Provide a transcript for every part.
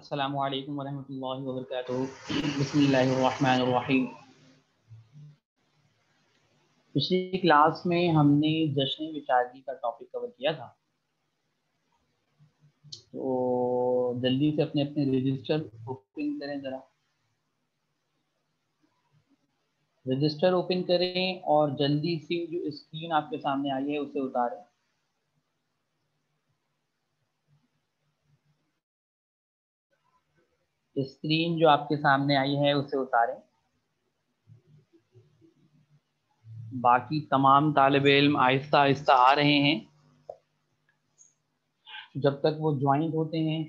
अस्सलामु अलैकुम वरहमतुल्लाहि वबरकातुहू। बिस्मिल्लाहिर्रहमानिर्रहीम। पिछली क्लास में हमने जश्न विचारगी का टॉपिक कवर किया था, तो जल्दी से अपने अपने रजिस्टर ओपन करें। ज़रा रजिस्टर ओपन करें और जल्दी से जो स्क्रीन आपके सामने आई है उसे उतारें। स्क्रीन जो आपके सामने आई है उसे उतारें। बाकी तमाम तालिबे इल्म आहिस्ता आहिस्ता आ रहे हैं। जब तक वो ज्वाइंट होते हैं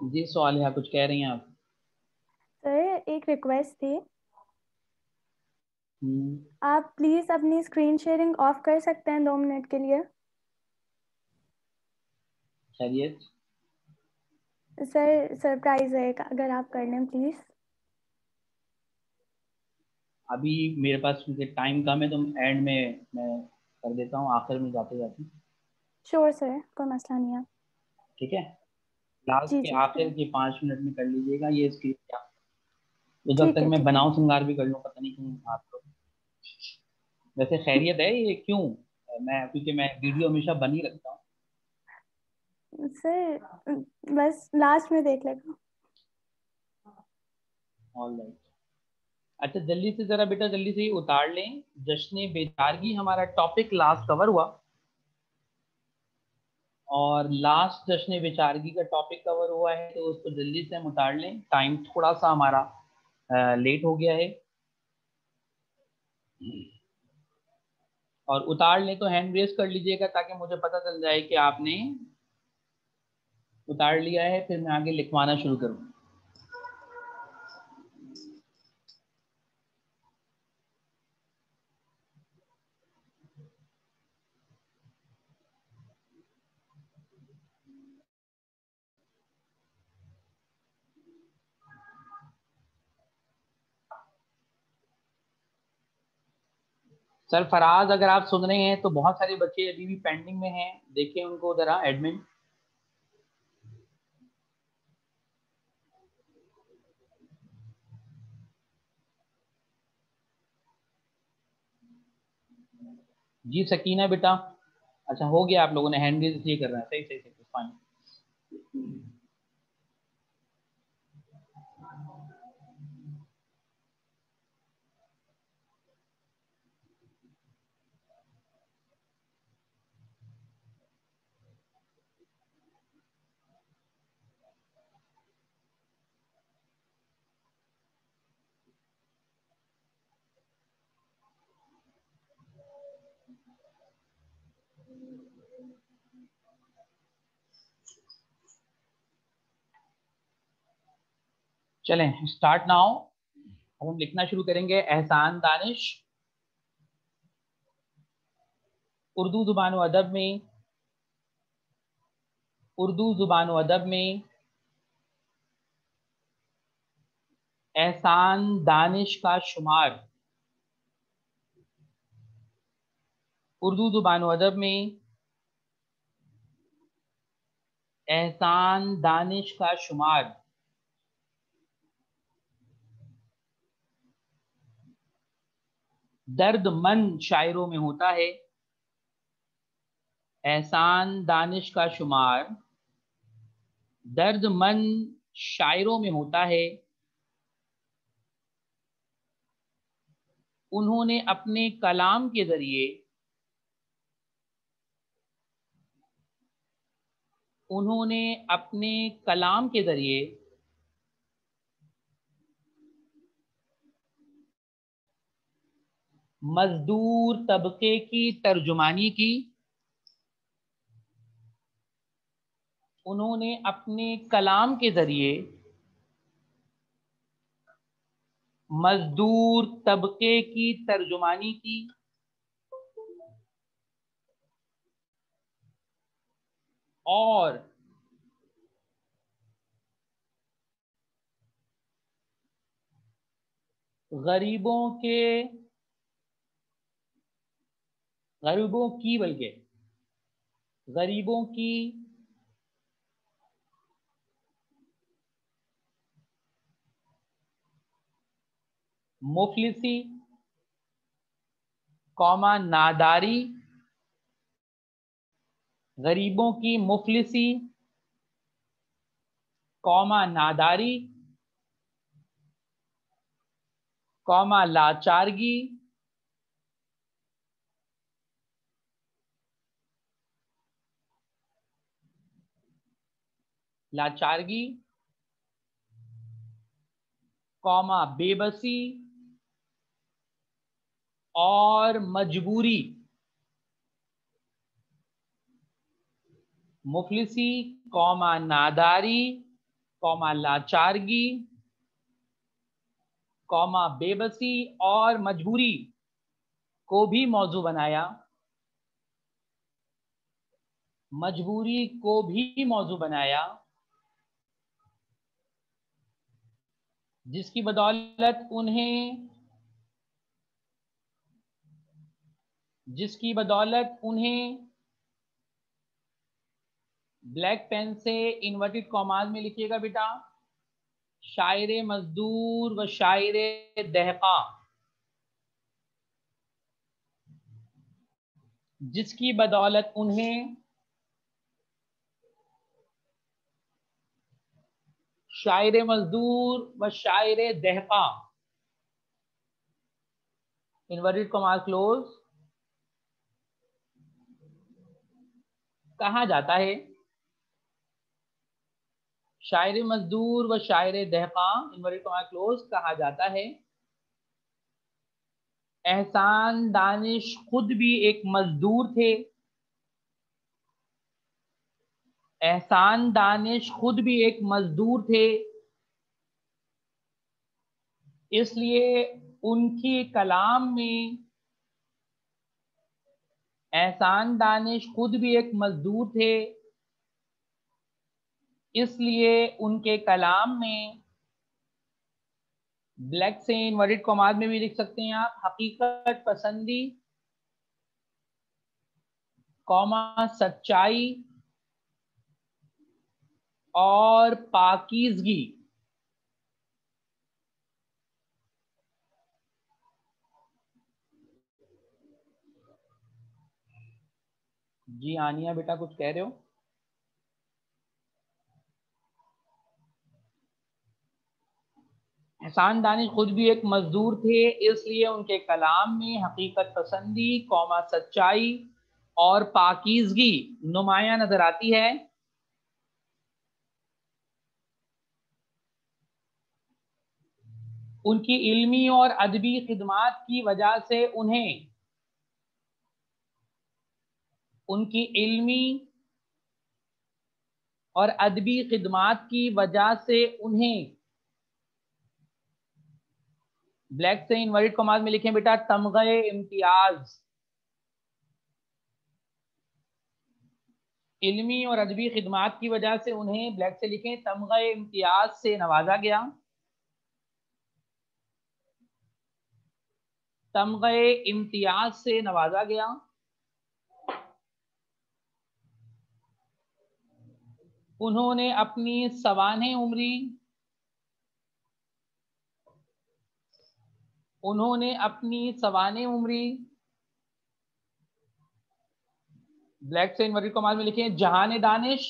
जी सवाल है, कुछ कह रही हैं आप? सर एक रिक्वेस्ट थी, आप प्लीज अपनी स्क्रीन शेयरिंग ऑफ कर सकते हैं 2 मिनट के लिए? खैरियत? सर सरप्राइज है, अगर आप कर लें प्लीज। अभी मेरे पास क्योंकि टाइम कम है तो एंड में मैं कर देता हूँ, आखिर में जाते जाते। श्योर सर, कोई मसला नहीं है। ठीक है, क्लास जी के जी आखिर सर, के 5 मिनट में कर लीजिएगा ये स्क्रीन क्या। तो जब ठीक तक है मैं ठीक है। बनाऊं श्रृंगार भी कर लूँ, पता नहीं क्यों आप लोग। वैसे खैरियत है ये क्यों? मैं क्योंकि मैं वीडियो हमेशा बन ही रखता हूँ। सर बस लास्ट में देख लेगा। All right. अच्छा जल्दी से जरा बेटा जल्दी से ही उतार लें। जश्न बेदारगी हमारा टॉपिक लास्ट कवर हुआ, और लास्ट जश्न बेचारगी का टॉपिक कवर हुआ है तो उसको जल्दी से हम उतार लें। टाइम थोड़ा सा हमारा लेट हो गया है, और उतार लें तो हैंड रेस कर लीजिएगा ताकि मुझे पता चल जाए कि आपने उतार लिया है, फिर मैं आगे लिखवाना शुरू करूँ। सर फराज, अगर आप सुन रहे हैं तो बहुत सारे बच्चे अभी भी पेंडिंग में हैं, देखिए उनको जरा एडमिन। जी सकीना बेटा, अच्छा हो गया, आप लोगों ने हैंड रेज इसलिए कर रहे हैं, सही सही सही, फाइन। चलें स्टार्ट नाउ। अब हम लिखना शुरू करेंगे। एहसान दानिश उर्दू जुबान व अदब में, उर्दू जुबान व अदब में एहसान दानिश का शुमार, उर्दू जुबान व अदब में एहसान दानिश का शुमार दर्दमंद शायरों में होता है। एहसान दानिश का शुमार दर्दमंद शायरों में होता है। उन्होंने अपने कलाम के जरिए, उन्होंने अपने कलाम के जरिए मजदूर तबके की तर्जुमानी की। उन्होंने अपने कलाम के जरिए मजदूर तबके की तर्जुमानी की और गरीबों के गरीबों की, बल्कि गरीबों की, मुफलिसी, कौमा नादारी, गरीबों की मुफलिसी, कौमा नादारी, कौमा लाचारगी, लाचारगी, कौमा बेबसी और मजबूरी। मुफलिसी, कौमा नादारी, कौमा लाचारगी, कौमा बेबसी और मजबूरी को भी मौजू बनाया, मजबूरी को भी मौजू बनाया, जिसकी बदौलत उन्हें ब्लैक पेन से इन्वर्टेड कॉमास में लिखिएगा बेटा, शायरे मजदूर व शायरे दहका, जिसकी बदौलत उन्हें शायरे मजदूर व शायरे दहका, इन्वर्टेड कॉमास क्लोज, कहा जाता है। शायरे मजदूर व शायरे दहका, इन्वर्टेड कॉमास क्लोज, कहा जाता है। एहसान दानिश खुद भी एक मजदूर थे, एहसान दानिश खुद भी एक मजदूर थे, इसलिए उनकी कलाम में, एहसान दानिश खुद भी एक मजदूर थे, इसलिए उनके कलाम में, ब्लैक से इन्वर्टेड कॉमास में भी लिख सकते हैं आप, हकीकत पसंदी, कौमा सच्चाई और पाकीज़गी। जी आनिया बेटा कुछ कह रहे हो? एहसान दानिश खुद भी एक मजदूर थे, इसलिए उनके कलाम में हकीकत पसंदी, कौमा सच्चाई और पाकीज़गी नुमायां नजर आती है। उनकी इल्मी और अदबी खिदमात की वजह से उनकी इल्मी और अदबी खिदमात की वजह से उन्हें, ब्लैक से इन्वर्टेड कॉमास में लिखें बेटा, तमग़े इम्तियाज, इल्मी और अदबी खिदमात की वजह से उन्हें, ब्लैक से लिखें, तमग़े इम्तियाज से नवाजा गया, तमग़े इम्तियाज से नवाजा गया। उन्होंने अपनी सवाने उम्री, ब्लैक से इन्वर्टेड कॉमास में लिखें, जहान दानिश,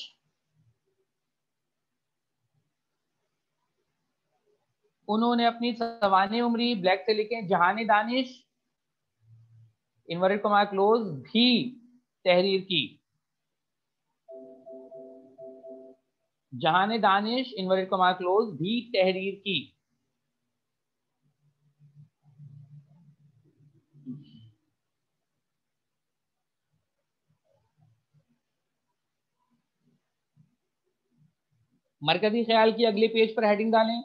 उन्होंने अपनी सवाने उम्री, ब्लैक से लिखें, जहान दानिश, इन्वर्टेड कॉमा क्लोज, भी तहरीर की, जहान दानिश, इन्वर्टेड कॉमा क्लोज, भी तहरीर की। मरकजी ख्याल की अगले पेज पर हेडिंग डालें,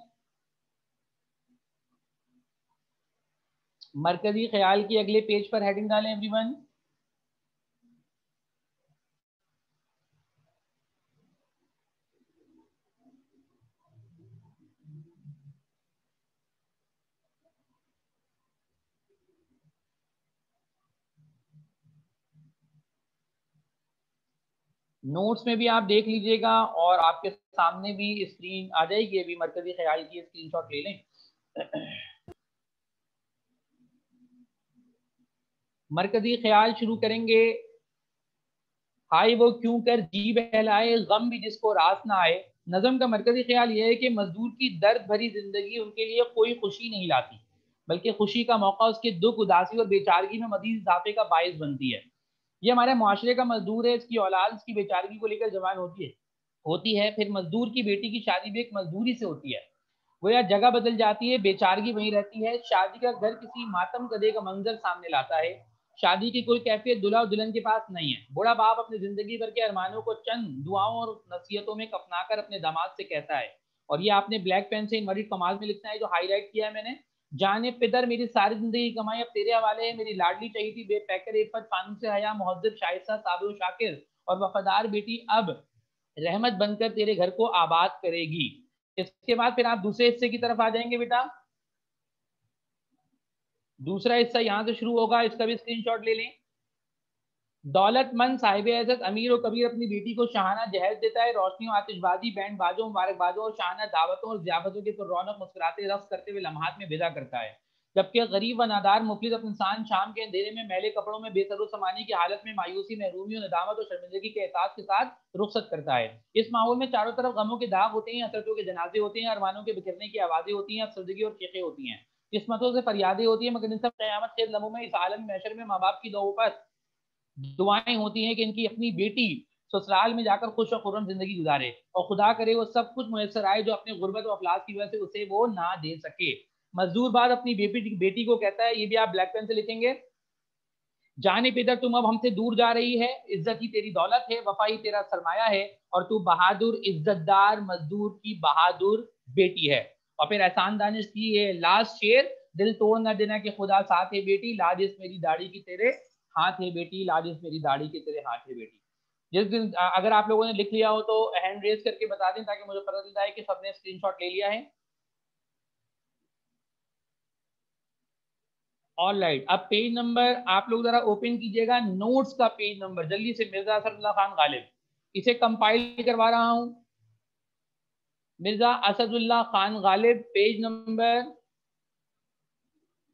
मरकजी ख्याल की अगले पेज पर हेडिंग डालें एवरीवन। नोट्स में भी आप देख लीजिएगा और आपके सामने भी स्क्रीन आ जाएगी, अभी मरकजी ख्याल की स्क्रीनशॉट ले लें। मरकजी ख्याल शुरू करेंगे। हाय वो क्यों कर जी बहलाए, गम भी जिसको रास ना आए। नज़म का मरकजी ख्याल यह है कि मजदूर की दर्द भरी जिंदगी उनके लिए कोई खुशी नहीं लाती, बल्कि खुशी का मौका उसके दुख, उदासी और बेचारगी में मजीद इजाफे का बायस बनती है। ये हमारे माशरे का मजदूर है, इसकी औलाद इसकी बेचारगी को लेकर जवान होती है। फिर मजदूर की बेटी की शादी भी एक मजदूरी से होती है। वो या जगह बदल जाती है, बेचारगी वहीं रहती है। शादी का घर किसी मातम कदे का मंजर सामने लाता है। शादी की कोई कैफियत दूल्हा और दुल्हन के पास नहीं है। बूढ़ा बाप अपनी जिंदगी भर के अरमानों को चंद दुआओं और नसीहतों में कफनाकर अपने दामाद से कहता है, और ये आपने ब्लैक पेन से इनवर्टेड कमाल में लिखना है जो हाईलाइट किया है मैंने। जाने पिदर मेरी सारी जिंदगी कमाई अब तेरे हवाले है, मेरी लाडली चाहिए थी बेपैकर इफ़्फ़त फानूस से हया, मुहज्जब शाइस्ता साबिर शाकिर और वफादार बेटी अब रहमत बनकर तेरे घर को आबाद करेगी। इसके बाद फिर आप दूसरे हिस्से की तरफ आ जाएंगे बेटा। दूसरा हिस्सा यहां से शुरू होगा, इसका भी स्क्रीनशॉट ले लें। दौलतमंद साहिब इज्जत अमीर और कबीर अपनी बेटी को शाहाना जहेज देता है। रोशनियों, आतिशबाजी, बैंड बाजों, मुबारकबादों और शाहाना दावतों और ज़ियाफतों के रौनक मुस्कुराते रक्स करते हुए लम्हात में विदा करता है। जबकि गरीब व नादार मुफलिस अपने इंसान शाम के अंधेरे में मैले कपड़ों में बेसरो समानी की हालत में मायूसी, महरूमी, नदामत और शर्मिंदगी के एहसास के साथ रुखसत करता है। इस माहौल में चारों तरफ गमों के दाग होते हैं, हसरतों के जनाजे होते हैं, अरमानों के बिखरने की आवाज़ें होती हैं, अफसरदगी और चीखें होती हैं, किस्मतों से फरियादें होती हैं, मगर इन सब क़यामत के लम्हों में इस आलम महशर में माँ बाप की दो पर दुआएं होती हैं कि इनकी अपनी बेटी ससुराल में जाकर खुश और खुर्रम जिंदगी गुजारे, और खुदा करे वो सब कुछ मुयसर आए जो अपने गुर्बत और अफलास की वजह से उसे वो ना दे सके। मजदूर बाद अपनी बेटी को कहता है, ये भी आप ब्लैक पेन से लिखेंगे, जाने पिदर तुम अब हमसे दूर जा रही है, इज्जत ही तेरी दौलत है, वफा ही तेरा सरमाया है, और तू बहादुर इज्जतदार मजदूर की बहादुर बेटी है। और फिर एहसान दानिश की ये लास्ट शेर, दिल तोड़ न देना कि खुदा साथ है बेटी, लाजिश मेरी दाढ़ी की तेरे हाथ है बेटी, लाजिश मेरी दाढ़ी की तेरे हाथ है बेटी। जिस दिन अगर आप लोगों ने लिख लिया हो तो हैंड रेज करके बता दें ताकि मुझे पता चल जाए कि सबने स्क्रीनशॉट ले लिया है। ऑल राइट, अब पेज नंबर आप लोग जरा ओपन कीजिएगा, नोट्स का पेज नंबर जल्दी से। मिर्जा असदुल्ला खान गालिब, इसे कंपाइल करवा रहा हूं। Mirza Asadullah Khan Ghalib, page number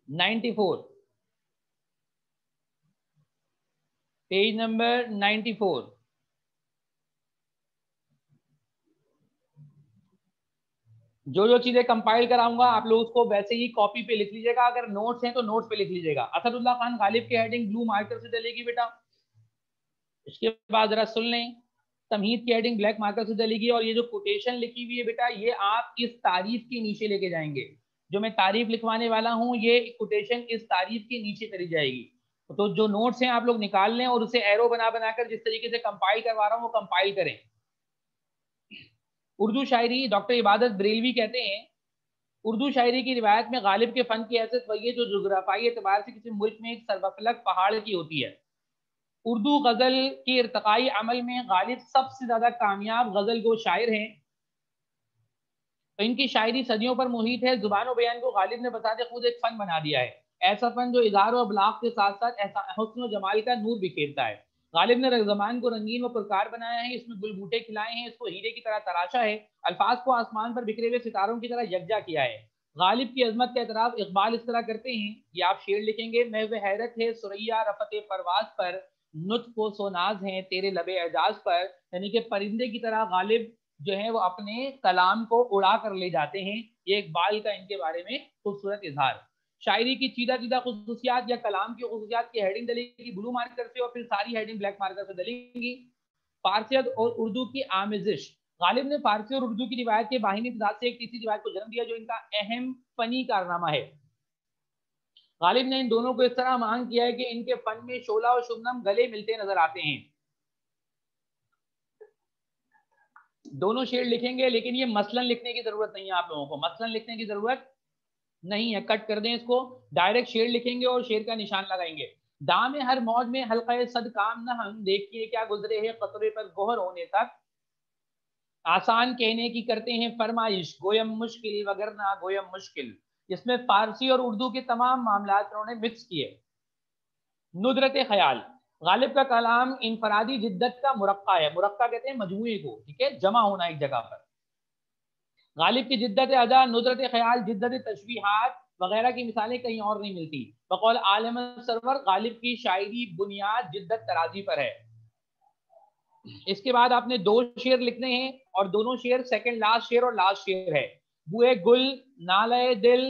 94, page number 94। जो जो चीजें कंपाइल कराऊंगा आप लोग उसको वैसे ही कॉपी पे लिख लीजिएगा, अगर नोट्स हैं तो नोट्स पे लिख लीजिएगा। असदुल्ला खान गालिब की हेडिंग ब्लू मार्कर से डलेगी बेटा। इसके बाद जरा सुन लें, तमहीद की हेडिंग ब्लैक मार्कर से डलेगी, और ये जो कोटेशन लिखी हुई है बेटा ये आप इस तारीफ के नीचे लेके जाएंगे। जो मैं तारीफ लिखवाने वाला हूं ये कोटेशन इस तारीफ के नीचे करी जाएगी। तो जो नोट्स हैं आप लोग निकाल लें और उसे एरो बना बनाकर जिस तरीके से कंपाइल करवा रहा हूं वो कंपाइल करें। उर्दू शायरी, डॉक्टर इबादत बरेलवी कहते हैं, उर्दू शायरी की रिवायत में गालिब के फन की हैसियत वही है जो जोग्राफाई एतबार से किसी मुल्क में एक सर्वफलक पहाड़ की होती है। उर्दू गजल के इर्तकाई अमल में गालिब सबसे ज्यादा कामयाब गजल गो शायर हैं। तो इनकी शायरी सदियों पर मुहित है। जुबान बयान को गालिब ने बताते खुद एक फन बना दिया है, ऐसा फन जो इज़हार और अबलाग के साथ साथ हुस्न और जमाल का नूर बिखेरता है। गालिब ने जमान को रंगीन व पुरकार बनाया है, इसमें गुलबूटे खिलाए हैं, इसको हीरे की तरह तराशा है, अल्फाज को आसमान पर बिखरे हुए सितारों की तरह यकजा किया है। गालिब की अजमत का एतराफ इकबाल इस तरह करते हैं, ये आप शेर लिखेंगे, मैं वह हैरत है सुरैया रफत परवाज पर, नुत्फ को सोनाज हैं तेरे लबे एजाज पर। यानी कि परिंदे की तरह गालिब जो है वो अपने कलाम को उड़ा कर ले जाते हैं। ये इकबाल का इनके बारे में खूबसूरत इजहार। शायरी की चीदा चीदा खुसूसियात या कलाम की खुसूसियात की हेडिंग डलेगी ब्लू मार्कर से, और फिर सारी हेडिंग ब्लैक मार्कर से डलेंगी। फारसियत और उर्दू की आमेजिश, गालिब ने फारसी और उर्दू की रिवायत के बाहिनी तजाद से एक तीसरी रिवायत को जन्म दिया जो इनका अहम फनी कारनामा है। गालिब ने इन दोनों को इस तरह मांग किया है कि इनके फन में शोला और शुबनम गले मिलते नजर आते हैं। दोनों शेर लिखेंगे लेकिन ये मसलन लिखने की जरूरत नहीं है, आप लोगों को मसलन लिखने की जरूरत नहीं है, कट कर दें इसको। डायरेक्ट शेर लिखेंगे और शेर का निशान लगाएंगे। दाम हर मौज में हल्का सद काम न हम, देखिए क्या गुजरे है कतरे पर गोहर होने तक, आसान कहने की करते हैं फरमाइश, गोयम मुश्किल वगरना गोयम मुश्किल। इसमें फारसी और उर्दू के तमाम मामला उन्होंने मिक्स किए। नुदरत ख्याल, गालिब का कलाम इनफरादी जिद्दत का मुरक्का है, मुरक्का कहते हैं मजमूए को, ठीक है, जमा होना एक जगह पर। गालिब की जिद्दत अदा, नुजरत ख्याल, जिद्दत तशबीहात वगैरह की मिसालें कहीं और नहीं मिलती। बकौल आलम सरवर, गालिब की शायरी बुनियाद जिद्दत तराजी पर है। इसके बाद आपने 2 शेर लिखने हैं और दोनों शेर सेकंड लास्ट शेर और लास्ट शेर है। बुए गुल नाले दिल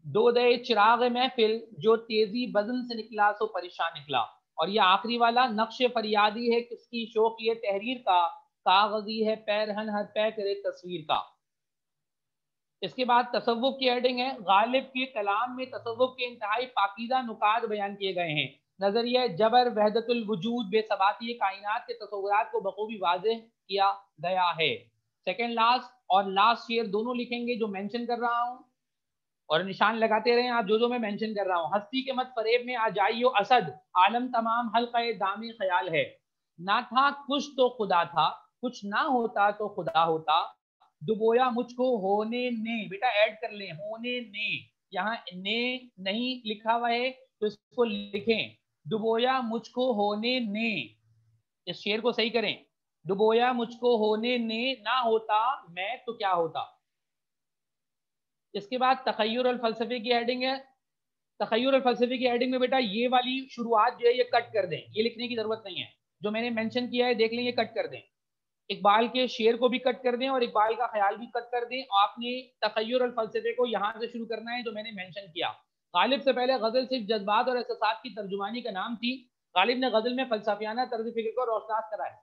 दो दे चिराग महफिल, जो तेजी बज़न से निकला सो परेशान निकला। और ये आखिरी वाला नक्श फरियादी है किसकी शौक ये तहरीर का, कागजी है पैरहन हर पै करे तस्वीर का। इसके बाद तसव्वुफ की हेडिंग है, गालिब के कलाम में तसव्वुफ के इंतहाई पाकीज़ा नुकात बयान किए गए हैं। नजरिया जबर वहदतुल वजूद बेसबाती कायनात के तस्वुरात को बखूबी वाज़ेह किया गया है। सेकंड लास्ट और लास्ट शेर दोनों लिखेंगे जो मेंशन कर रहा हूं, और निशान लगाते रहें आप जो मैं मेंशन कर रहा हूं। हस्ती के मत फरेब में आ जाइयो असद, आलम तमाम हल्क़े दामी ख्याल है। ना था कुछ तो खुदा था, कुछ ना होता तो खुदा होता, डुबोया मुझको होने ने, बेटा ऐड कर लें होने ने, यहाँ ने नहीं लिखा हुआ है तो इसको लिखें, डुबोया मुझको होने ने। इस शेर को सही करें, डुबोया मुझको होने ने, ना होता मैं तो क्या होता। इसके बाद तखय्युर और फलसफे की हेडिंग है। तखय्युर और फलसफे की हेडिंग में बेटा ये वाली शुरुआत जो है ये कट कर दें, ये लिखने की जरूरत नहीं है। जो मैंने मेंशन किया है देख लें, ये कट कर दें। इकबाल के शेर को भी कट कर दें और इकबाल का ख्याल भी कट कर दें। आपने तखय्युर और फलसफे को यहाँ से शुरू करना है जो मैंने मेंशन किया। गालिब से पहले गजल सिर्फ जज्बात और एहसासात की तर्जुमानी का नाम थी। गालिब ने गजल में फलसफियाना तर्ज फिक्र को रोशनास कराया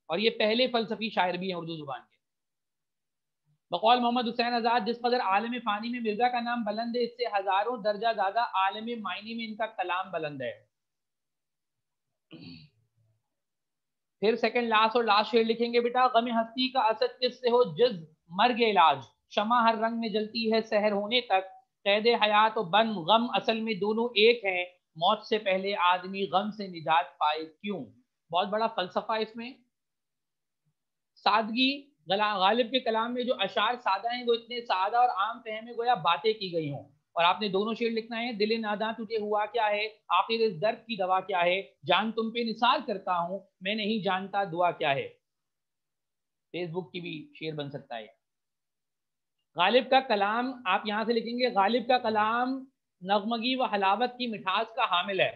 और ये पहले फलसफी शायर भी हैं उर्दू जुबान के। बकौल मोहम्मद हुसैन आजाद, जिस कदर आलम फ़ानी में मिर्जा का नाम बुलंद है, इससे हजारों दर्जा ज्यादा आलम मायने में इनका कलाम बुलंद है। फिर सेकंड लास्ट और लास्ट शेर लिखेंगे बेटा, गम हस्ती का असद किससे हो जिस मर्ग इलाज, शमा हर रंग में जलती है सहर होने तक, कैद हयात और बन गम असल में दोनों एक हैं, मौत से पहले आदमी गम से निजात पाए क्यों। बहुत बड़ा फलसफा इसमें। सादगी, गालिब के कलाम में जो अशार सादा हैं वो इतने सादा और आम फहम में गोया बातें की गई हों। और आपने दोनों शेर लिखना है, दिल नादा तुझे हुआ क्या है, आखिर इस दर्द की दवा क्या है, जान तुम पे निसार करता हूं मैं नहीं जानता दुआ क्या है। फेसबुक की भी शेर बन सकता है। गालिब का कलाम आप यहां से लिखेंगे, गालिब का कलाम नगमगी व हलावत की मिठास का हामिल है।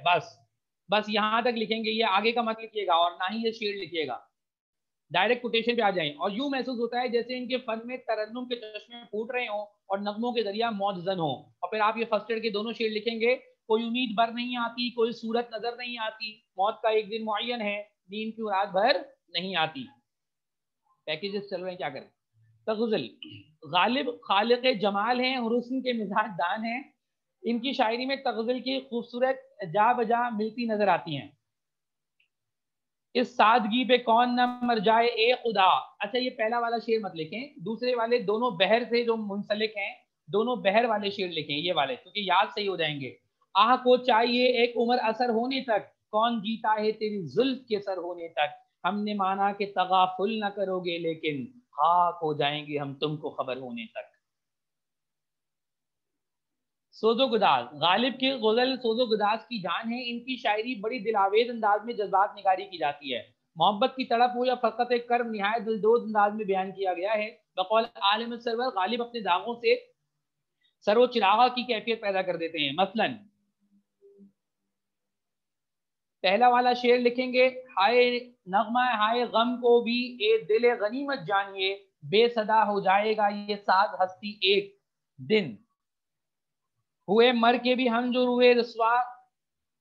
बस यहां तक लिखेंगे, ये आगे का मत लिखिएगा और ना ही ये शेर लिखिएगा। डायरेक्ट कोटेशन पे आ जाएं। और यूं महसूस होता है जैसे इनके फन में तरन्नुम के चश्मे फूट रहे हों और नगमों के जरिया मौजजन हो। और फिर आप ये फर्स्ट एड के दोनों शेर लिखेंगे, कोई उम्मीद भर नहीं आती, कोई सूरत नजर नहीं आती, मौत का एक दिन मुअय्यन है, नींद की रात भर नहीं आती। पैकेजेस चल रहे हैं, क्या करें। तगज़ल, गालिब खालिक जमाल हैं और हुस्न के मिजाज दान हैं। इनकी शायरी में तगज़ल की खूबसूरत जा बजा मिलती नजर आती हैं। इस सादगी पे कौन न मर जाए ए खुदा। अच्छा ये पहला वाला शेर मत लिखें, दूसरे वाले दोनों बहर से जो मुंसलिक हैं दोनों बहर वाले शेर लिखें, ये वाले, क्योंकि याद सही हो जाएंगे। आह को चाहिए एक उम्र असर होने तक, कौन जीता है तेरी जुल्फ के सर होने तक, हमने माना कि तगाफुल न करोगे लेकिन खाक हो जाएंगे हम तुमको खबर होने तक। सोजो गुदाज, गालिब की गजल सोजो गुदाज की जान है। इनकी शायरी बड़ी दिलावेज अंदाज में जज्बात निगारी की जाती है। मोहब्बत की तड़प हो या फकत एक कर्म निहायत दिलदोज अंदाज में बयान किया गया है। बकौल आलिम सरवर, गालिब अपने दागों से सरो चिरागा की कैफियत पैदा कर देते हैं। मसलन पहला वाला शेर लिखेंगे, हाय नगमा हाय गम को भी ए दिल गनीमत जानिए, बेसदा हो जाएगा ये साज हस्ती एक दिन, हुए मर के भी हम जो रुए रसवा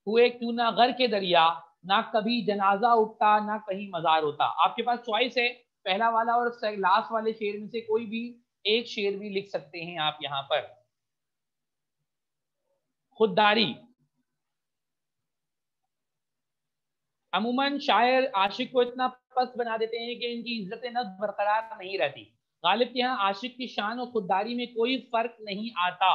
हुए क्यों ना घर के दरिया, ना कभी जनाजा उठता ना कहीं मजार होता। आपके पास चॉइस है, पहला वाला और लास्ट वाले शेर में से कोई भी एक शेर भी लिख सकते हैं आप यहां पर। खुददारी, अमूमन शायर आशिक को इतना पस्त बना देते हैं कि इनकी इज्जत नफ्स बरकरार नहीं रहती। गालिब के यहाँ आशिक की शान और खुददारी में कोई फर्क नहीं आता।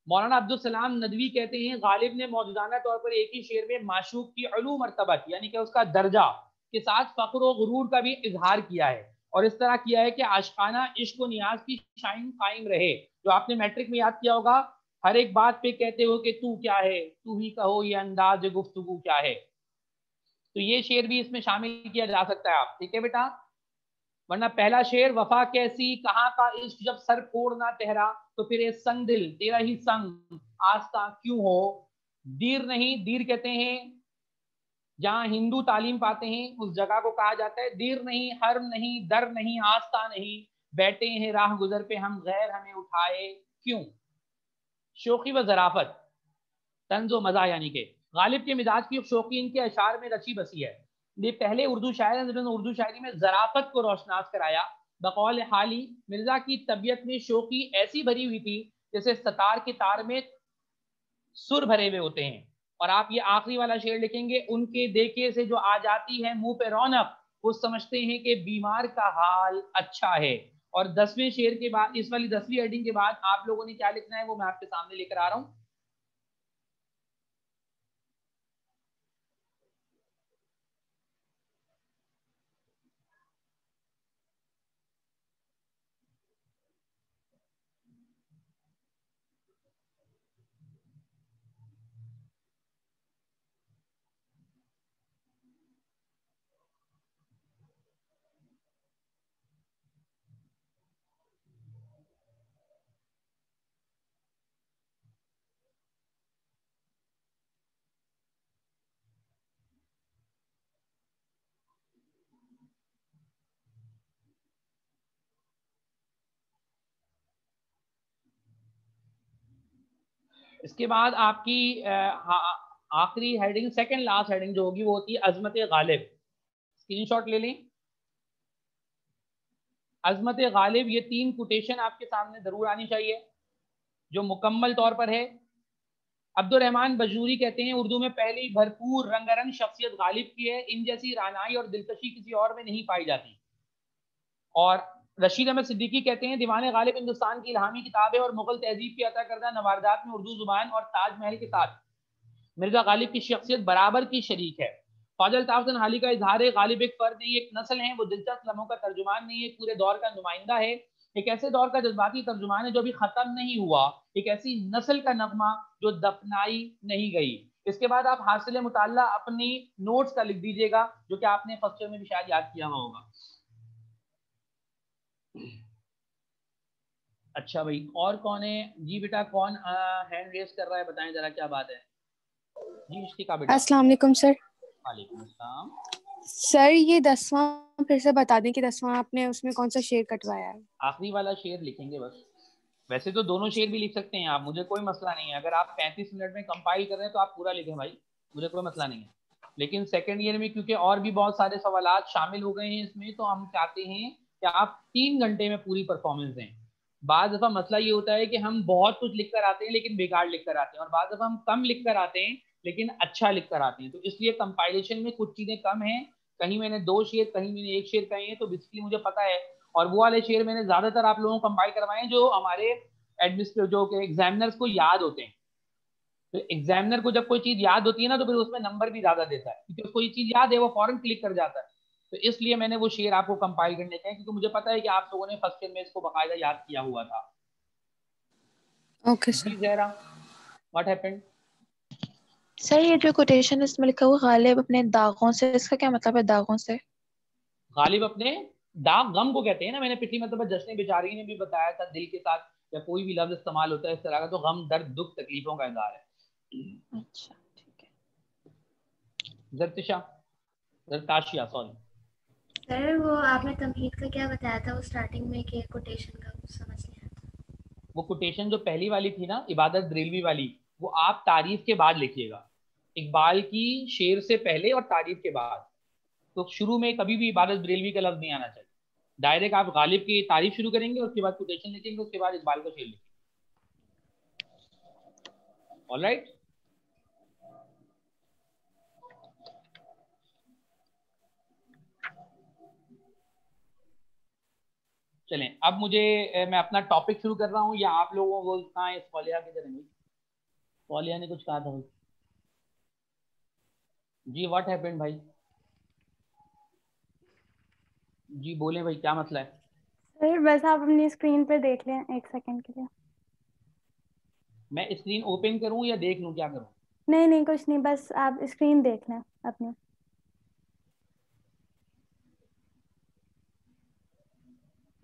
मौलाना अब्दुल सलाम नदवी कहते हैं, गालिब ने मौजूदाना तौर पर एक ही शेर में माशूक की अलू मरतबत यानी कि उसका दर्जा के साथ फख्र और गुरूर का भी इजहार किया है, और इस तरह किया है कि आशिकाना इश्क व नियाज की शाइन कायम रहे। जो आपने मैट्रिक में याद किया होगा, हर एक बात पे कहते हो कि तू क्या है, तू ही कहो ये अंदाज गुफ्तगू क्या है। तो ये शेर भी इसमें शामिल किया जा सकता है आप, ठीक है बेटा। वरना पहला शेर, वफा कैसी कहाँ का इश्क जब सर फोड़ ना ठहरा, तो फिर ये संग दिल तेरा ही संग आस्था क्यों हो। दीर नहीं, दीर कहते हैं जहां हिंदू तालीम पाते हैं उस जगह को कहा जाता है दीर नहीं, हर्म नहीं, दर नहीं, आस्था नहीं, बैठे हैं राह गुजर पे हम गैर हमें उठाए क्यों। शोखी व जराफत, तंजो मजा यानी के गालिब के मिजाज की शौकी इनके अशार में रची बसी है। ये पहले उर्दू शायर हैं जिन्होंने उर्दू शायरी में जराफत को रोशनास कराया। बकौल हाली, मिर्जा की तबीयत में शौकी ऐसी भरी हुई थी जैसे सतार के तार में सुर भरे हुए होते हैं। और आप ये आखिरी वाला शेर लिखेंगे, उनके देखे से जो आ जाती है मुंह पे रौनक, वो समझते हैं कि बीमार का हाल अच्छा है। और 10वें शेर के बाद, इस वाली 10वीं हेडिंग के बाद आप लोगों ने क्या लिखना है वो मैं आपके सामने लेकर आ रहा हूं। इसके बाद आपकी आखिरी हेडिंग, सेकंड लास्ट हेडिंग जो होगी वो होती है अजमत गालिब। स्क्रीनशॉट ले लें। अजमत गालिब, ये 3 कोटेशन आपके सामने जरूर आनी चाहिए जो मुकम्मल तौर पर है। अब्दुर्रहमान बजूरी कहते हैं उर्दू में पहली भरपूर रंगारंग शख्सियत गालिब की है, इन जैसी रानाई और दिलकशी किसी और में नहीं पाई जाती। और रशीद अहमद सिद्दीकी कहते हैं दीवाने गालिब हिंदुस्तान की इल्हामी किताब है और मुगल तहजीब की अता करदा नवारदात में उर्दू जुबान और ताजमहल के साथ मिर्जा गालिब की शख्सियत बराबर की शरीक है। ख्वाजा अल्ताफ हुसैन हाली का इजहार है गालिब एक फर्द नहीं, एक नस्ल है, वो दिलचस्प लम्हों का तर्जुमान नहीं, एक पूरे दौर का नुमाइंदा है, एक ऐसे दौर का जज्बाती तर्जुमान है जो अभी खत्म नहीं हुआ, एक ऐसी नस्ल का नगमा जो दफनाई नहीं गई। इसके बाद आप हासिल मुताल्ला अपनी नोट्स का लिख दीजिएगा, जो कि आपने फर्स्ट ईयर में भी शायद याद किया होगा। अच्छा भाई, और कौन है जी बेटा, कौन हैंड रेस कर रहा है, बताएं जरा क्या बात है। जी इश्तिका बेटा। अस्सलाम वालेकुम सर। वालेकुम अस्सलाम। सर ये 10वां फिर से बता दें कि 10वां आपने उसमें कौन सा शेर कटवाया है। आखिरी वाला शेर लिखेंगे बस। वैसे तो दोनों शेर भी लिख सकते हैं आप, मुझे कोई मसला नहीं है। अगर आप 35 मिनट में कंपाइल कर रहे हैं तो आप पूरा लिखें भाई, मुझे कोई मसला नहीं है। लेकिन सेकेंड ईयर में क्योंकि और भी बहुत सारे सवाल शामिल हो गए हैं इसमें, तो हम चाहते हैं कि आप 3 घंटे में पूरी परफॉर्मेंस दें। बाद दफा मसला ये होता है कि हम बहुत कुछ लिख कर आते हैं लेकिन बेकार लिख कर आते हैं, और बाद दफा हम कम लिख कर आते हैं लेकिन अच्छा लिख कर आते हैं। तो इसलिए कंपाइलेशन में कुछ चीजें कम हैं, कहीं मैंने 2 शेर, कहीं मैंने 1 शेर कहे हैं, तो बेसिकली मुझे पता है। और वो वाले शेर मैंने ज्यादातर आप लोगों को कंपाइल करवाए हैं जो हमारे एडमिनिस्ट्रेटिव जो के एग्जामिनर्स को याद होते हैं। तो एग्जामिनर को जब कोई चीज याद होती है ना, तो फिर उसमें नंबर भी ज्यादा देता है, क्योंकि उसको ये चीज याद है, वो फौरन क्लिक कर जाता है। तो इसलिए मैंने वो शेर आपको कंपाइल करने के हैं, क्योंकि मुझे पता है कि आप लोगों ने फर्स्ट ईयर में इसको बाकायदा याद किया हुआ था। ओके जी sir. Zahra, what happened. Sir ये जो कोटेशन इसमें लिखा हुआ गालिब अपने दागों से, इसका क्या मतलब है दागों से? गालिब अपने दाग गम को कहते हैं ना, मैंने पिछली मतलब जश्न बेचारी ने भी बताया था, दिल के साथ या कोई भी लफ्ज इस्तेमाल होता है इस तरह का, तो गम, दर्द, दुख, तकलीफों का इजहार है। अच्छा ठीक है। जरतिशा, जरताशिया सॉरी। सर वो आपने तमहीद का क्या बताया था वो स्टार्टिंग में कि कोटेशन का कुछ समझ नहीं आता। वो कोटेशन जो पहली वाली थी ना, इबादत बरेलवी वाली, वो आप तारीफ के बाद लिखिएगा। इकबाल की शेर से पहले और तारीफ के बाद। तो शुरू में कभी भी इबादत बरेलवी का लफ्ज नहीं आना चाहिए। डायरेक्ट आप गालिब की तारीफ शुरू करेंगे, उसके बाद कोटेशन लिखेंगे, उसके बाद इकबाल का शेर लिखेंगे। ऑलराइट। चलें, अब मुझे मैं अपना टॉपिक शुरू कर रहा हूँ, या आप लोगों को कहाँ है फौलिया की तरह? फौलिया ने कुछ कहा था भाई। जी व्हाट हैपेंड भाई, जी बोले भाई, क्या मसला है? सर बस आप अपनी स्क्रीन पे देख लें 1 सेकंड के लिए। मैं स्क्रीन ओपन करूं या देख लूं, क्या करूं? नहीं नहीं कुछ नहीं, बस आप स्क्रीन देख लें अपनी।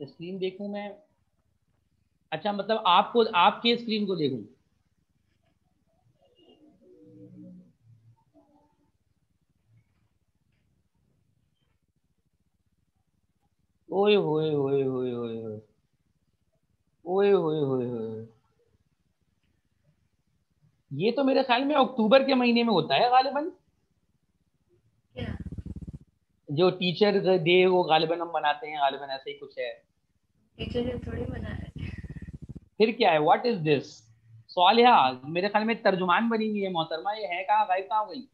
स्क्रीन देखूं मैं? अच्छा, मतलब आपको, आपके स्क्रीन को देखूं? ओए होए होए होए होए होए, ओए होए होए होए, ये तो मेरे ख्याल में अक्टूबर के महीने में होता है गालिबन, क्या? जो टीचर डे वो गालिबन हम मनाते हैं, गालिबन ऐसे ही कुछ है। टीचर ने थोड़ी मना है। फिर क्या है? What is this? सालिहा मेरे ख्याल में तर्जुमान बनी हुई है मोहतरमा, ये है कहाँ, गायब कहाँ हो गई?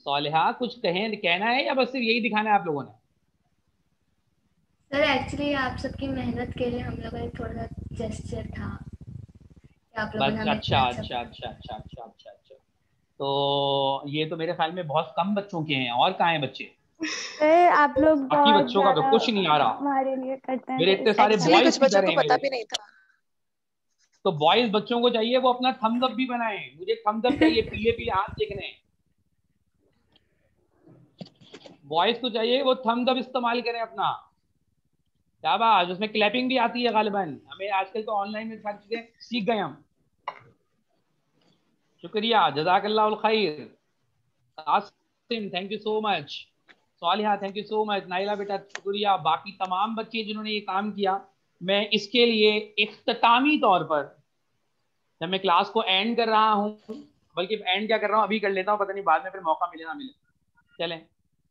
सालिहा कुछ कहें, कहना है या बस सिर्फ यही दिखाना है आप लोगों ने? सर एक्चुअली आप सबकी मेहनत के लिए हम लोगों ने थोड़ा सा जेस्चर था कि आप लोगों ने बस हमें अच्छा इतना अच्छा अच्छा अच्छा अच्छा अच्छा अच्छा अच्छा, तो ये तो मेरे ख्याल में बहुत कम बच्चों के हैं, और कहाँ हैं बच्चे? सर आप लोग बाकी बहुत बच्चों का तो ज्यादा कुछ नहीं आ रहा, हमारे लिए करते हैं, मेरे तो इतने इस सारे एक्चुअली बॉयज कुछ बच्चों किधर को हैं पता मेरे? भी नहीं था। तो बॉयज बच्चों को चाहिए वो अपना थम्स अप भी बनाएं, मुझे थम्स अप चाहिए, पीले पीले हाथ देखने हैं। बॉयज को चाहिए वो थम्स अप इस्तेमाल करें अपना। क्या बात, उसमें क्लैपिंग भी आती है गालिबन, हमें आजकल तो ऑनलाइन में सारी चीजें सीख गए हम। शुक्रिया, जज़ाकल्लाहुल खैर। Asim thank you so much, सालिहा thank you so much, Naila बेटा शुक्रिया, बाकी तमाम बच्चे जिन्होंने ये काम किया, मैं इसके लिए इख्तितामी तौर पर जब मैं क्लास को एंड कर रहा हूँ, बल्कि एंड क्या कर रहा हूँ अभी कर लेता हूँ, पता नहीं बाद में फिर मौका मिले ना मिले। चलें,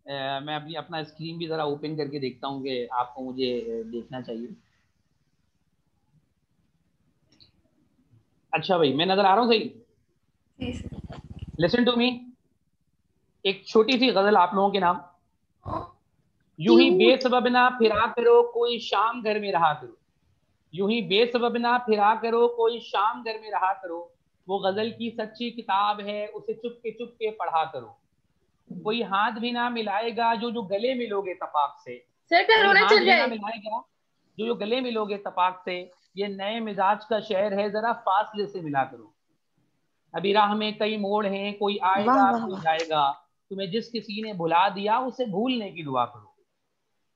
मैं अपनी अपना स्क्रीन भी ज़रा ओपन करके देखता हूँ कि आपको मुझे देखना चाहिए। अच्छा भाई, मैं नज़र आ रहा हूँ सही? जी सर। लिसन टू मी, एक छोटी सी गज़ल आप लोगों के नाम। यूं ही क्यूट। बेसबब ना फिरा करो कोई शाम घर में रहा करो, यूं ही बेसबब ना फिरा करो कोई शाम घर में रहा करो, वो गजल की सच्ची किताब है उसे चुप के पढ़ा करो, कोई हाथ भी ना मिलाएगा जो जो गले मिलोगे तपाक से, सर कोई करोना हाथ चल भी ना जाए। मिलाएगा जो जो गले मिलोगे तपाक से, ये नए मिजाज का शहर है जरा फासले से मिला करो, अभी राह में कई मोड़ हैं कोई वाह आएगा वाह कोई वाह। जाएगा, तुम्हें जिस किसी ने भुला दिया उसे भूलने की दुआ करो,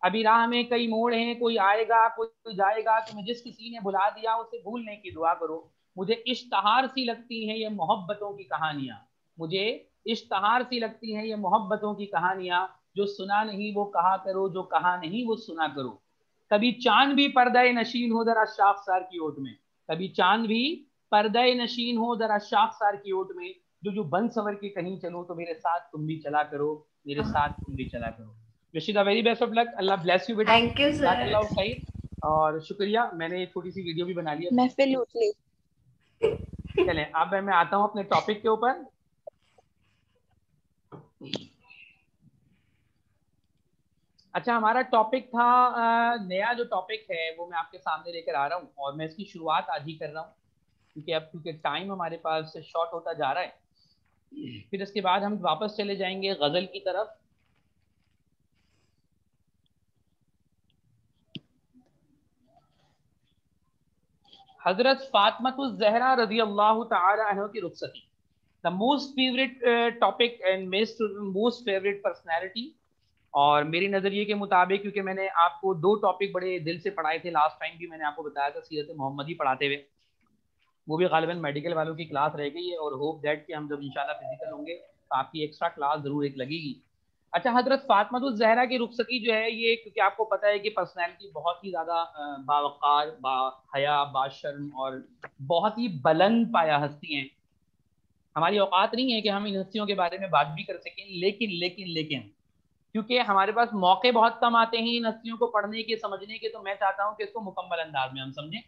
अभी राह में कई मोड़ हैं कोई आएगा कोई जाएगा, तुम्हें जिस किसी ने भुला दिया उसे भूलने की दुआ करो, मुझे इश्तहार सी लगती हैं ये मोहब्बतों की कहानियां, मुझे इश्तहार सी लगती हैं ये मोहब्बतों की कहानियां, जो सुना नहीं वो कहा करो जो कहा नहीं वो सुना करो, कभी चांद भी पर्दे नशीन हो जरा शाखसार की ओट में, कभी चांद भी पर्दे नशीन हो जरा शाखसार की ओट में, जो जो बन सवर के कहीं चलो तो मेरे साथ तुम भी चला करो, मेरे साथ तुम भी चला करो। Yashida very best of luck, Allah bless you बेटा, थैंक यू सर। जज़ाकल्लाह खैर, और शुक्रिया, मैंने ये छोटी सी वीडियो भी बना ली अपनी। महफिल लूट ली। चलें, अब मैं आता हूँ अपने टॉपिक के ऊपर। अच्छा, हमारा टॉपिक था, नया जो टॉपिक है वो मैं आपके सामने लेकर आ रहा हूँ, और मैं इसकी शुरुआत आज ही कर रहा हूँ क्योंकि अब क्योंकि टाइम हमारे पास शॉर्ट होता जा रहा है, फिर इसके बाद हम वापस चले जाएंगे गजल की तरफ। हजरत फातिमा ज़हरा रजी अल्लाह तआला अन्हा की रुखसती, the most favourite topic and most favourite personality, और मेरी नज़रिए के मुताबिक, क्योंकि मैंने आपको दो टॉपिक बड़े दिल से पढ़ाए थे लास्ट टाइम भी, मैंने आपको बताया था सीरत मोहम्मदी पढ़ाते हुए, वो भी गालिबन मेडिकल वालों की क्लास रह गई है, और होप दैट कि हम जब इंशाल्लाह फिजिकल होंगे तो आपकी एक्स्ट्रा क्लास जरूर एक लगेगी। अच्छा, हजरत फातिमा ज़हरा की रुखसती जो है ये, क्योंकि आपको पता है कि पर्सनैलिटी बहुत ही ज़्यादा बावक़ार, बाहया, बाशर्म और बहुत ही बुलंद पाया हस्ती हैं, हमारी औकात नहीं है कि हम इन हस्तियों के बारे में बात भी कर सकें, लेकिन लेकिन लेकिन क्योंकि हमारे पास मौके बहुत कम आते हैं इन हस्तियों को पढ़ने के, समझने के, तो मैं चाहता हूं कि इसको मुकम्मल अंदाज में हम समझें।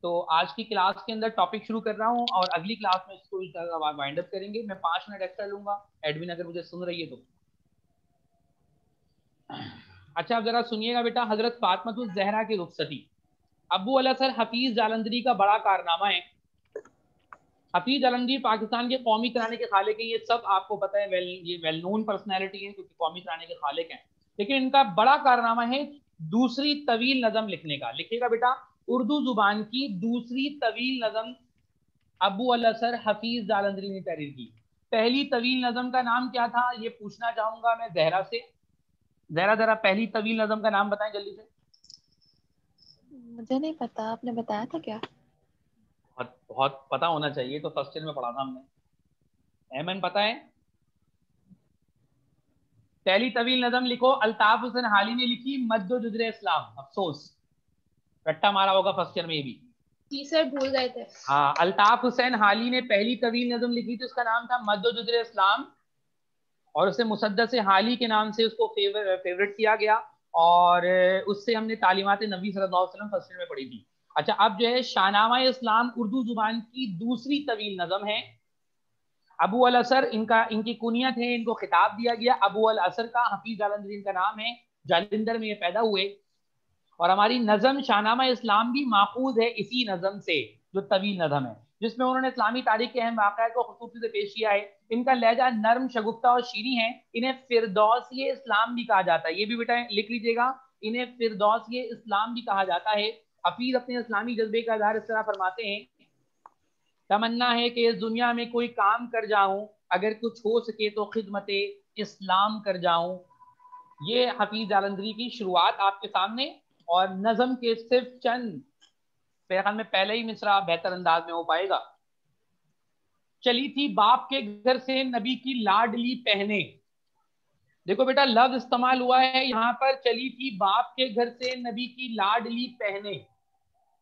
तो आज की क्लास के अंदर टॉपिक शुरू कर रहा हूं, और अगली क्लास में इसको वाइंड अप करेंगे। मैं 5 मिनट एक्स्ट्रा लूंगा, एडमिन अगर मुझे सुन रही है तो। अच्छा, अब जरा सुनिएगा बेटा, हजरत फातिमा ज़हरा की रुखसती, अबू अल असर हफीज जालंधरी का बड़ा कारनामा है। हफीज जालंधरी पाकिस्तान के कौमी तराने के खालिक हैं, ये सब आपको पता है, ये वेल नोन पर्सनैलिटी है क्योंकि कौमी तराने के खालिक हैं, लेकिन इनका बड़ा कारनामा है दूसरी तवील नज़म लिखने का। लिखिएगा बेटा, उर्दू जुबान की दूसरी तवील नज़म अबू अल असर हफीज जालंधरी ने तहरीर की। पहली तवील नज़म का नाम क्या था, ये पूछना चाहूंगा मैं जहरा से। जहरा जरा पहली तवील नज़म का नाम बताएं जल्दी से। मुझे नहीं पता, आपने बताया था क्या? बहुत बहुत पता होना चाहिए, तो फर्स्ट ईयर में पढ़ा था हमने। एमन पता है? पहली तवील नज़म लिखो, अल्ताफ हुसैन हाली ने लिखी, मद्दो जुजरे इस्लाम। अफसोस रट्टा मारा होगा फर्स्ट ईयर में भी। जी सर, भूल गए थे। हाँ, अल्ताफ हुसैन हाली ने पहली तवील नज़म लिखी थी, उसका नाम था मद्दो जुजरे इस्लाम, और उसे मुसद्दस हाली के नाम से उसको फेवरेट किया गया, और उससे हमने तालीमात नबी सल्लल्लाहु अलैहि वसल्लम फर्स्ट ईयर में पढ़ी थी। अच्छा, अब जो है शाहनामा इस्लाम उर्दू जुबान की दूसरी तवील नज़म है। अबू अल असर इनकी कुनियत है, इनको खिताब दिया गया अबू अल असर का। हफीज जालंधरी इनका नाम है, जालंधर में ये पैदा हुए। और हमारी नज़म शाहनामा इस्लाम भी माखूज है इसी नज़म से, जो तवील नज़म है, जिसमें उन्होंने इस्लामी तारीख के अहम वाक़यात को खूबसूरती से पेश किया है। इनका लहजा नर्म, शगुफ्ता और शीरी है। इन्हें फिरदौसी इस्लाम भी कहा जाता है, ये भी बेटा लिख लीजिएगा, इन्हें फिरदौसी इस्लाम भी कहा जाता है। हफीज अपने इस्लामी जज्बे का इज़हार इस तरह फरमाते हैं, तमन्ना है कि इस दुनिया में कोई काम कर जाऊं, अगर कुछ हो सके तो खिदमत इस्लाम कर जाऊं। ये हफीज जालंधरी की शुरुआत आपके सामने, और नज़म के सिर्फ चंद पैगाम में पहले ही मिसरा बेहतर अंदाज में हो पाएगा। चली थी बाप के घर से नबी की लाडली पहने। देखो बेटा, लफ्ज इस्तेमाल हुआ है यहाँ पर, चली थी बाप के घर से नबी की लाडली पहने।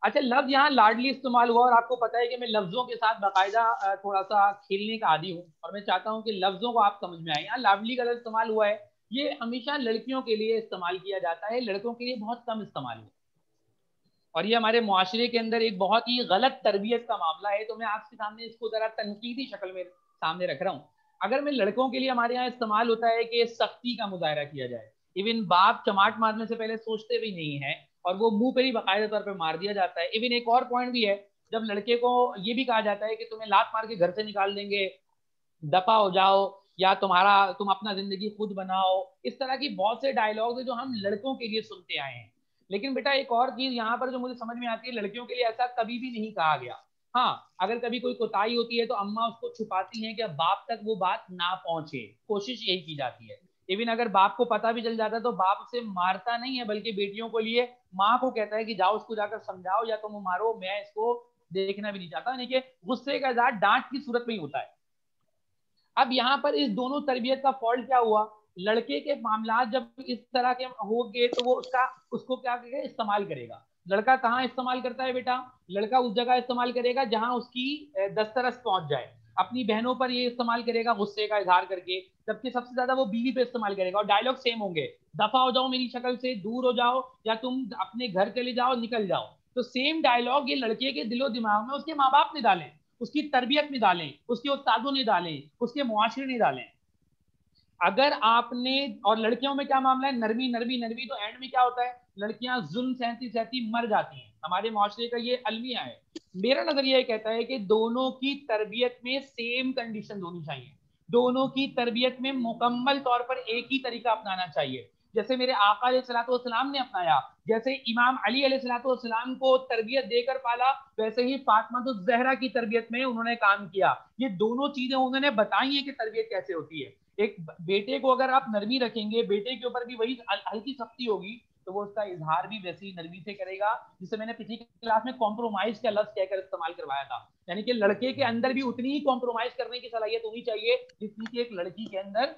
अच्छा, लफ्ज यहाँ लाडली इस्तेमाल हुआ, और आपको पता है कि मैं लफ्जों के साथ बाकायदा थोड़ा सा खेलने का आदी हूँ, और मैं चाहता हूँ कि लफ्जों को आप समझ में आए। यहाँ लाडली का लफ्ज इस्तेमाल हुआ है, ये हमेशा लड़कियों के लिए इस्तेमाल किया जाता है, लड़कों के लिए बहुत कम इस्तेमाल हुआ, और ये हमारे मुआशरे के अंदर एक बहुत ही गलत तरबियत का मामला है। तो मैं आपके सामने इसको जरा तनकीदी शक्ल में सामने रख रहा हूँ। अगर मैं लड़कों के लिए, हमारे यहाँ इस्तेमाल होता है कि सख्ती का मुजाहरा किया जाए, इवन बाप चमाट मारने से पहले सोचते भी नहीं है, और वो मुंह पर ही बाकायदा तौर पर मार दिया जाता है। इवन एक और पॉइंट भी है, जब लड़के को ये भी कहा जाता है कि तुम्हें लात मार के घर से निकाल देंगे, दफा हो जाओ, या तुम अपना जिंदगी खुद बनाओ। इस तरह की बहुत से डायलॉग है जो हम लड़कों के लिए सुनते आए हैं। लेकिन बेटा, एक और चीज यहाँ पर जो मुझे समझ में आती है, लड़कियों के लिए ऐसा कभी भी नहीं कहा गया। हाँ, अगर कभी कोई कोताही होती है तो अम्मा उसको छुपाती हैं कि बाप तक वो बात ना पहुंचे, कोशिश यही की जाती है। इवन अगर बाप को पता भी चल जाता है तो बाप उसे मारता नहीं है, बल्कि बेटियों को लिए माँ को कहता है कि जाओ उसको जाकर समझाओ, या तुम मारो, मैं इसको देखना भी नहीं चाहता। यानी कि गुस्से का इज़हार डांट की सूरत में ही होता है। अब यहाँ पर इस दोनों तरबियत का फॉल्ट क्या हुआ, लड़के के मामला जब इस तरह के हो गए तो वो उसको क्या करेगा, इस्तेमाल करेगा। लड़का कहाँ इस्तेमाल करता है बेटा, लड़का उस जगह इस्तेमाल करेगा जहां उसकी दस्तरस पहुंच जाए। अपनी बहनों पर ये इस्तेमाल करेगा गुस्से का इजहार करके, जबकि सबसे ज्यादा वो बीवी पे इस्तेमाल करेगा। और डायलॉग सेम होंगे, दफा हो जाओ मेरी शक्ल से, दूर हो जाओ, या तुम अपने घर चले जाओ, निकल जाओ। तो सेम डायलॉग ये लड़के के दिलो दिमाग में उसके माँ बाप ने डाले, उसकी तरबियत में डालें, उसके उस्तादों ने डालें, उसके मुआशरे ने डालें। अगर आपने, और लड़कियों में क्या मामला है, नरमी नरमी नरमी, तो एंड में क्या होता है, लड़कियां जुल्म सहती सहती मर जाती हैं। हमारे मुआशरे का ये अलमिया है। मेरा नजरिया ये कहता है कि दोनों की तरबियत में सेम कंडीशन होनी चाहिए, दोनों की तरबियत में मुकम्मल तौर पर एक ही तरीका अपनाना चाहिए। जैसे मेरे आका अलैहिस्सलाम ने अपनाया, जैसे इमाम अली अलैहिस्सलाम को तरबियत देकर पाला, वैसे ही फातिमा तो जहरा की तरबियत में उन्होंने काम किया। ये दोनों चीजें उन्होंने बताई है कि तरबियत कैसे होती है। एक बेटे को अगर आप नरमी रखेंगे, बेटे के ऊपर भी वही हल्की सख्ती होगी, तो वो उसका इजहार भी वैसी नरमी से करेगा, जिसे मैंने पिछली क्लास में कॉम्प्रोमाइज का लफ्ज कहकर इस्तेमाल करवाया था। यानी कि लड़के के अंदर भी उतनी ही कॉम्प्रोमाइज करने की सलाहियत होनी चाहिए जितनी कि एक लड़की के अंदर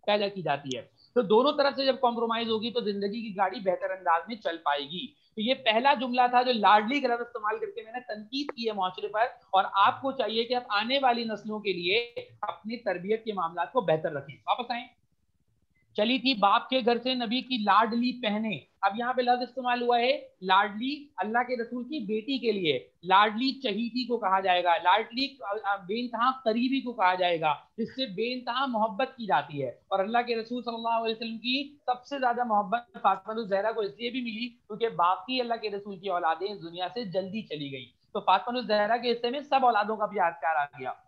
पैदा की जाती है। तो दोनों तरफ से जब कॉम्प्रोमाइज होगी तो जिंदगी की गाड़ी बेहतर अंदाज में चल पाएगी। तो ये पहला जुमला था जो लाडली का लफ्ज इस्तेमाल करके मैंने तनकीद की है मुआशरे पर, और आपको चाहिए कि आप आने वाली नस्लों के लिए अपनी तरबियत के मामला को बेहतर रखें। वापस आए, चली थी बाप के घर से नबी की लाडली पहने। अब यहाँ पे लफ्ज इस्तेमाल हुआ है लाडली, अल्लाह के रसूल की बेटी के लिए। लाडली चहीती को कहा जाएगा, लाडली बेनतहा करीबी को कहा जाएगा, जिससे बेनतहा मोहब्बत की जाती है। और अल्लाह के रसूल सल्लल्लाहु अलैहि वसल्लम की सबसे ज्यादा मोहब्बत फातिमा ज़हरा को इसलिए भी मिली क्योंकि बाकी अल्लाह के रसूल की औलादें इस दुनिया से जल्दी चली गई, तो फातिमा ज़हरा के हिस्से में सब औलादों का प्यार आ गया।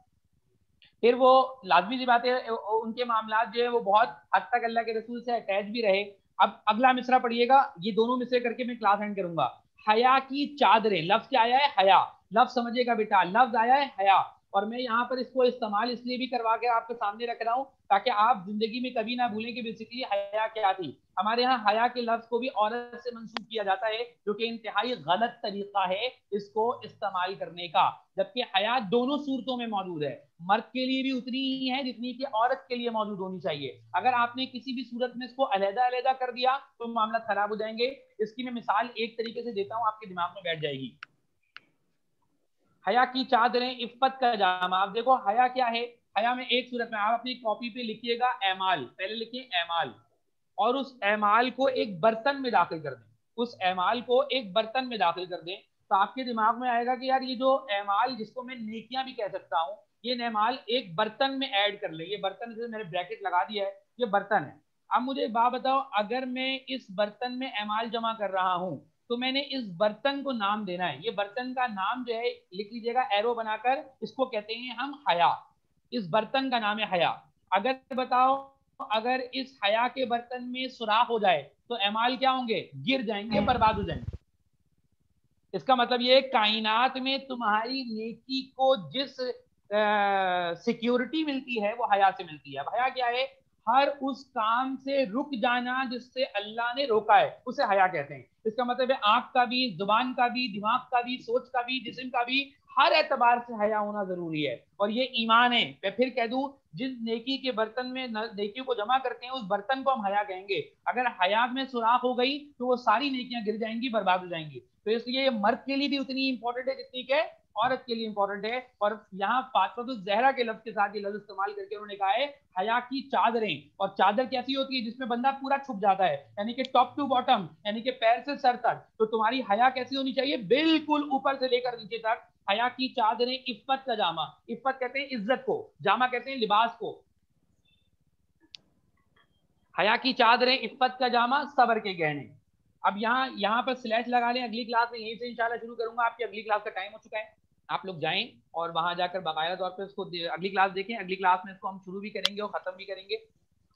फिर वो लाजमी सी बात है, उनके मामला जो है वो बहुत हद तक अल्लाह के रसूल से अटैच भी रहे। अब अगला मिसरा पढ़िएगा, ये दोनों मिसरे करके मैं क्लास एंड करूंगा। हया की चादरें, लफ्ज क्या आया है? हया। लफ्ज समझिएगा बेटा, लफ्ज आया है हया, और मैं यहाँ पर इसको इस्तेमाल इसलिए भी करवा के आपके सामने रख रहा हूँ ताकि आप जिंदगी में कभी ना भूलें कि बेसिकली हया क्या थी। हमारे यहाँ हया के लफ्ज को भी औरत से मंसूब किया जाता है, जो कि इंतहाई गलत तरीका है इसको इस्तेमाल करने का, जबकि हया दोनों सूरतों में मौजूद है, मर्द के लिए भी उतनी ही है जितनी कि औरत के लिए मौजूद होनी चाहिए। अगर आपने किसी भी सूरत में इसको अलहदा-अलहदा कर दिया तो मामला खराब हो जाएंगे। इसकी मैं मिसाल एक तरीके से देता हूँ, आपके दिमाग में बैठ जाएगी। हया की चादरें, इफ्फत का जामा। आप देखो हया क्या है? हया में एक सूरत में आप अपनी कॉपी पे लिखिएगा एमाल, पहले लिखिए एमाल, और उस एमाल को एक बर्तन में दाखिल कर दें, उस एमाल को एक बर्तन में दाखिल कर दें, तो आपके दिमाग में आएगा कि यार ये जो एमाल, जिसको मैं नेकियां भी कह सकता हूँ, ये एमाल एक बर्तन में ऐड कर ले। ये बर्तन से मैंने ब्रैकेट लगा दिया है, ये बर्तन है। अब मुझे एक बात बताओ, अगर मैं इस बर्तन में एमाल जमा कर रहा हूँ तो मैंने इस बर्तन को नाम देना है। ये बर्तन का नाम जो है लिख लीजिएगा एरो बनाकर, इसको कहते हैं हम हया। इस बर्तन का नाम है हया। अगर बताओ, अगर इस हया के बर्तन में सुराख हो जाए तो एमाल क्या होंगे? गिर जाएंगे, बर्बाद हो जाएंगे। इसका मतलब ये कायनात में तुम्हारी नेकी को जिस सिक्योरिटी मिलती है वो हया से मिलती है। अब हया क्या है? हर उस काम से रुक जाना जिससे अल्लाह ने रोका है, उसे हया कहते हैं। इसका मतलब है आंख का भी, जुबान का भी, दिमाग का भी, सोच का भी, जिस्म का भी, हर एतबार से हया होना जरूरी है। और ये ईमान है। मैं फिर कह दूं, जिस नेकी के बर्तन में नेकियों को जमा करते हैं उस बर्तन को हम हया कहेंगे। अगर हया में सुराख हो गई तो वो सारी नेकियां गिर जाएंगी, बर्बाद हो जाएंगी। तो इसलिए ये मर्द के लिए भी उतनी इंपॉर्टेंट है जितनी के औरत के लिए इंपॉर्टेंट है। और यहाँ फातिमा ज़हरा के लफ्ज के साथ ये लफ्ज इस्तेमाल करके उन्होंने कहा है हया की चादरें। और चादर कैसी होती है? जिसमें बंदा पूरा छुप जाता है, यानी कि टॉप टू बॉटम, यानी कि पैर से सर तक। तो तुम्हारी हया कैसी होनी चाहिए? बिल्कुल ऊपर से लेकर नीचे तक। हया की चादरें, इफ्फत का जामा। इफ्फत कहते हैं इज्जत को, जामा कहते हैं लिबास को। हया की चादरें, इफ्फत का जामा, सबर के गहने। अब यहाँ पर स्लैश लगा लें। अगली क्लास में यहीं से इंशाल्लाह शुरू करूंगा। आपकी अगली क्लास का टाइम हो चुका है, आप लोग जाएं और वहां जाकर बाकायदा तौर पर इसको अगली क्लास देखें। अगली क्लास में इसको हम शुरू भी करेंगे और खत्म भी करेंगे।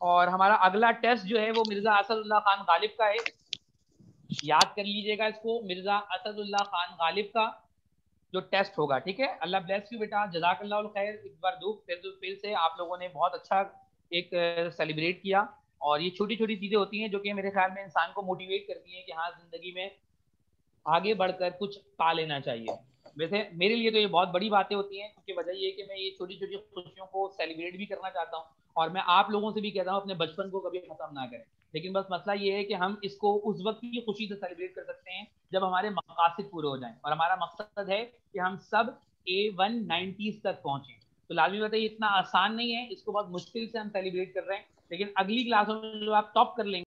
और हमारा अगला टेस्ट जो है वो मिर्जा असदुल्ला खान गालिब का है, याद कर लीजिएगा इसको, मिर्जा असदुल्ला खान गालिब का जो टेस्ट होगा। ठीक है, अल्लाह ब्लेस यू बेटा, जज़ाकल्लाह खैर। एक बार फिर से आप लोगों ने बहुत अच्छा एक सेलिब्रेट किया। और ये छोटी छोटी चीजें होती हैं जो कि मेरे ख्याल में इंसान को मोटिवेट करती हैं कि हाँ, जिंदगी में आगे बढ़कर कुछ पा लेना चाहिए। वैसे मेरे लिए तो ये बहुत बड़ी बातें होती हैं, क्योंकि वजह ये है कि मैं ये छोटी छोटी खुशियों को सेलिब्रेट भी करना चाहता हूँ। और मैं आप लोगों से भी कहता हूँ अपने बचपन को कभी खत्म ना करें। लेकिन बस मसला ये है कि हम इसको उस वक्त की खुशी से सेलिब्रेट कर सकते हैं जब हमारे मकासद पूरे हो जाएं। और हमारा मकसद है कि हम सब A190 तक पहुंचे। तो लाजमी बताइए, इतना आसान नहीं है, इसको बहुत मुश्किल से हम सेलिब्रेट कर रहे हैं। लेकिन अगली क्लासों में जो आप टॉप कर लेंगे